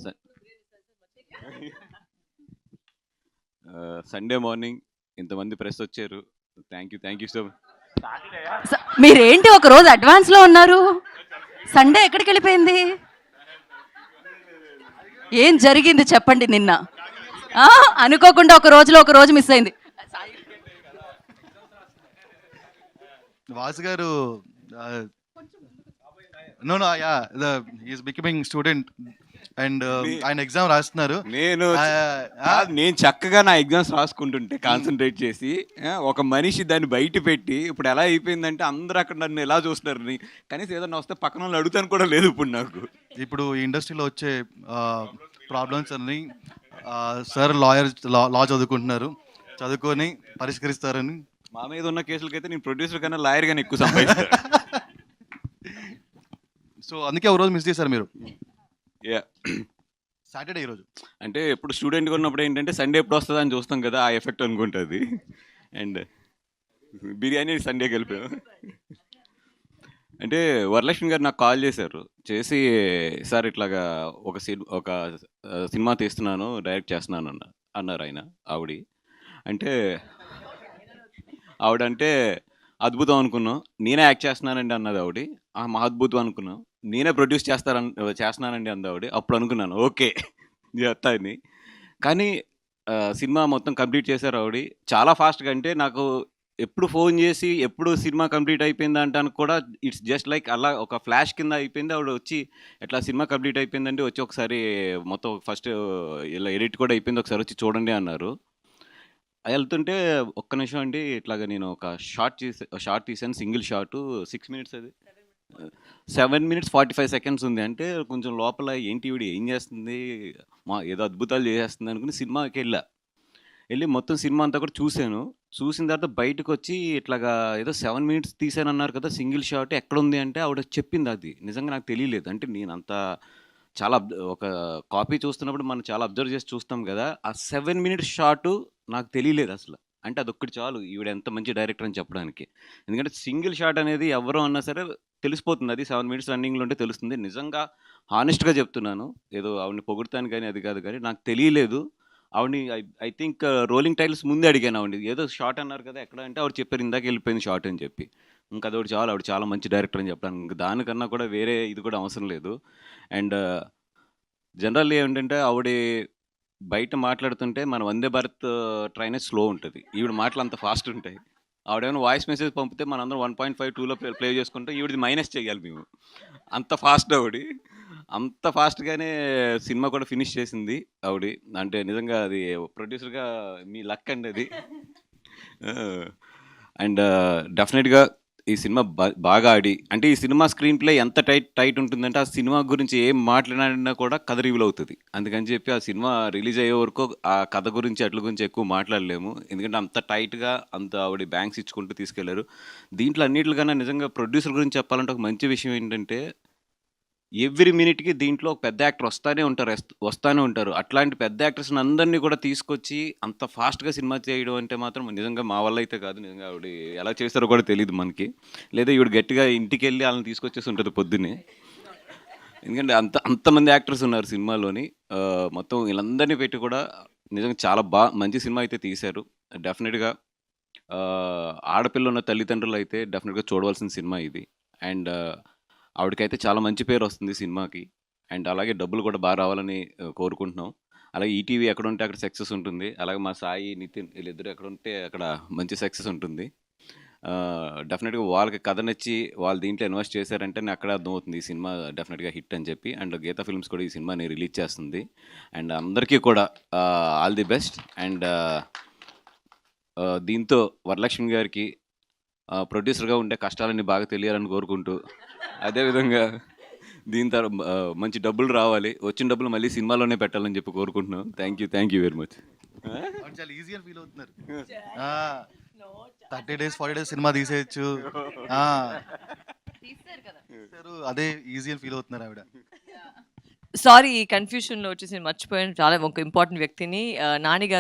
స- Sunday morning ఇంతమంది press వచ్చారు. Thank you so much. మీరేంటి ఒక రోజు అడ్వాన్స్ లో ఉన్నారు? సండే ఎక్కడికి వెళ్ళిపోయింది? ఏం జరిగింది చెప్పండి నిన్న. ఆ, అనుకోకుండా ఒక రోజు మిస్ అయింది. వాసు గారు no no yeah is becoming student and ఆయన ఎగ్జామ్ రాస్తున్నారు. నేను చక్కగా నా ఎగ్జామ్స్ రాసుకుంటుంటే కాన్సన్ట్రేట్ చేసి ఒక మనిషి దాన్ని బయట పెట్టి ఇప్పుడు ఎలా అయిపోయిందంటే అందరూ అక్కడ నన్ను ఎలా చూస్తున్నారు, కనీసం ఏదన్నా వస్తే పక్కన వాళ్ళు అడుగుతాను కూడా లేదు ఇప్పుడు నాకు. ఇప్పుడు ఈ ఇండస్ట్రీలో వచ్చే ప్రాబ్లమ్స్ అన్ని సార్ లా చదువుకొని పరిష్కరిస్తారని. మా మీద ఉన్న కేసులకైతే నేను ప్రొడ్యూసర్ కన్నా లాయర్ గానే ఎక్కువ సంపాదిస్తాను. సో అందుకే ఒక రోజు మిస్ చేశారు మీరు. సాటర్డే ఈరోజు అంటే ఎప్పుడు స్టూడెంట్గా ఉన్నప్పుడు ఏంటంటే సండే ఎప్పుడు వస్తుందా అని చూస్తాం కదా, ఆ ఎఫెక్ట్ అనుకుంటుంది. అండ్ బిర్యానీ సండేకి వెళ్ళిపోయాం. అంటే వరలక్ష్మి గారు నాకు కాల్ చేసి సార్ ఇట్లాగా ఒక సినిమా తీస్తున్నాను, డైరెక్ట్ చేస్తున్నాను అన్నారు ఆయన. ఆవిడంటే అద్భుతం అనుకున్నాం. నేనే యాక్ట్ చేస్తున్నానండి అన్నది ఆవిడ. మా అద్భుతం అనుకున్నాం. నేనే ప్రొడ్యూస్ చేస్తున్నానండి అంది ఆవిడ. అప్పుడు అనుకున్నాను ఓకే చేస్తాను. కానీ సినిమా మొత్తం కంప్లీట్ చేశారు ఆవిడ చాలా ఫాస్ట్గా. అంటే నాకు ఎప్పుడు ఫోన్ చేసి ఎప్పుడు సినిమా కంప్లీట్ అయిపోయింది అంటానికి కూడా ఇట్స్ జస్ట్ లైక్ అలా ఒక ఫ్లాష్ కింద అయిపోయింది. ఆవిడ వచ్చి ఎట్లా సినిమా కంప్లీట్ అయిపోయిందండి, వచ్చి ఒకసారి మొత్తం ఫస్ట్ ఇలా ఎడిట్ కూడా అయిపోయింది, ఒకసారి వచ్చి చూడండి అన్నారు. వెళ్తుంటే ఒక్క నిమిషం అండి, ఇట్లాగా నేను ఒక షార్ట్ తీసాను, సింగిల్ షాటు 6 minutes, అది 7 minutes 45 seconds ఉంది. అంటే కొంచెం లోపల ఏంటి ఈవిడ ఏం చేస్తుంది, ఏదో అద్భుతాలు చేసేస్తుంది అనుకుని సినిమాకి వెళ్ళి మొత్తం సినిమా అంతా కూడా చూసిన తర్వాత బయటకు వచ్చి ఇట్లాగా ఏదో 7 minutes తీసాను అన్నారు కదా సింగిల్ షాట్, ఎక్కడుంది అంటే ఆవిడ చెప్పింది. అది నిజంగా నాకు తెలియలేదు. అంటే నేను అంత చాలా ఒక కాపీ చూస్తున్నప్పుడు మనం చాలా అబ్జర్వ్ చేసి చూస్తాం కదా, ఆ 7 minutes షాటు నాకు తెలియలేదు అసలు. అంటే అదొక్కటి చాలు ఈవిడ ఎంత మంచి డైరెక్టర్ అని చెప్పడానికి. ఎందుకంటే సింగిల్ షాట్ అనేది ఎవరు అన్నా సరే తెలిసిపోతుంది, అది 7 minutes రన్నింగ్లో ఉంటే తెలుస్తుంది. నిజంగా హానెస్ట్గా చెప్తున్నాను, ఏదో ఆవిడని పొగుడుతాను కానీ అది కాదు, కానీ నాకు తెలియలేదు. ఆవిడని ఐ థింక్ రోలింగ్ టైటిల్స్ ముందే అడిగాను ఆవిడ, ఏదో షార్ట్ అన్నారు కదా ఎక్కడ అంటే ఆవిడ చెప్పారు ఇందాక వెళ్ళిపోయింది షార్ట్ అని చెప్పి. ఇంకా అదొకటి చాలు, ఆవిడ చాలా మంచి డైరెక్టర్ అని చెప్పడానికి. ఇంకా దానికన్నా కూడా వేరే ఇది కూడా అవసరం లేదు. అండ్ జనరల్లీ ఏంటంటే ఆవిడ బయట మాట్లాడుతుంటే మన వందే భారత్ ట్రైనే స్లో ఉంటుంది, ఈవిడ మాటలు అంత ఫాస్ట్ ఉంటాయి. ఆవిడేమైనా వాయిస్ మెసేజ్ పంపితే మనందరం 1.5 2లో ప్లే చేసుకుంటే ఈవిడది మైనస్ చేయాలి మేము, అంత ఫాస్ట్ ఆవిడ. అంత ఫాస్ట్గానే సినిమా కూడా ఫినిష్ చేసింది ఆవిడ. అంటే నిజంగా అది ప్రొడ్యూసర్గా మీ లక్ అండి అది. అండ్ డెఫినెట్గా ఈ సినిమా బాగా ఆడి, అంటే ఈ సినిమా స్క్రీన్ ప్లే ఎంత టైట్ ఉంటుందంటే ఆ సినిమా గురించి ఏం మాట్లాడినా కూడా కథ రివీల్ అవుతుంది. అందుకని చెప్పి ఆ సినిమా రిలీజ్ అయ్యే వరకు ఆ కథ గురించి అట్ల గురించి ఎక్కువ మాట్లాడలేము, ఎందుకంటే అంత టైట్గా అంత ఆవిడ బ్యాంక్స్ ఇచ్చుకుంటూ తీసుకెళ్లారు. దీంట్లో అన్నిటికన్నా నిజంగా ప్రొడ్యూసర్ గురించి చెప్పాలంటే ఒక మంచి విషయం ఏంటంటే ఎవ్రీ మినిట్కి దీంట్లో ఒక పెద్ద యాక్టర్ వస్తానే ఉంటారు. అట్లాంటి పెద్ద యాక్టర్స్ని అందరినీ కూడా తీసుకొచ్చి అంత ఫాస్ట్గా సినిమా చేయడం అంటే మాత్రం నిజంగా మా వల్ల అయితే కాదు. నిజంగా ఆవిడ ఎలా చేస్తారో కూడా తెలియదు మనకి, లేదా ఈవిడ గట్టిగా ఇంటికి వెళ్ళి వాళ్ళని తీసుకొచ్చేసి ఉంటుంది పొద్దున్నే. ఎందుకంటే అంతమంది యాక్టర్స్ ఉన్నారు సినిమాలోని, మొత్తం వీళ్ళందరినీ పెట్టి కూడా నిజంగా చాలా మంచి సినిమా అయితే తీశారు. డెఫినెట్గా ఆడపిల్ల ఉన్న తల్లిదండ్రులు అయితే డెఫినెట్గా చూడవలసిన సినిమా ఇది. అండ్ ఆవిడకైతే చాలా మంచి పేరు వస్తుంది సినిమాకి. అండ్ అలాగే డబ్బులు కూడా బాగా రావాలని కోరుకుంటున్నాం. అలాగే ఈటీవీ ఎక్కడ ఉంటే అక్కడ సక్సెస్ ఉంటుంది, అలాగే మా సాయి నితిన్ వీళ్ళిద్దరు ఎక్కడ ఉంటే అక్కడ మంచి సక్సెస్ ఉంటుంది. డెఫినెట్గా వాళ్ళకి కథ నచ్చి వాళ్ళు దీంట్లో ఇన్వెస్ట్ చేశారంటే నాకు అక్కడ అర్థమవుతుంది ఈ సినిమా డెఫినెట్గా హిట్ అని చెప్పి. అండ్ గీతా ఫిల్మ్స్ కూడా ఈ సినిమాని రిలీజ్ చేస్తుంది. అండ్ అందరికీ కూడా ఆల్ ది బెస్ట్. అండ్ దీంతో వరలక్ష్మి గారికి ప్రొడ్యూసర్గా ఉండే కష్టాలన్నీ బాగా తెలియాలని కోరుకుంటూ, అదేవిధంగా దీని తర్వాత మంచి డబ్బులు రావాలి, వచ్చిన డబ్బులు మళ్ళీ సినిమాలోనే పెట్టాలని చెప్పి కోరుకుంటున్నాం. Thank you very much. చాలా ఈజీగా ఫీల్ అవుతున్నారు. 30 days 40 days సినిమా తీసేయచ్చు, అదే ఈజీగా ఫీల్ అవుతున్నారు ఆవిడ. సారీ, కన్ఫ్యూషన్ లో వచ్చేసి మర్చిపోయాను చాలా ఒక ఇంపార్టెంట్ వ్యక్తిని. నాని గారు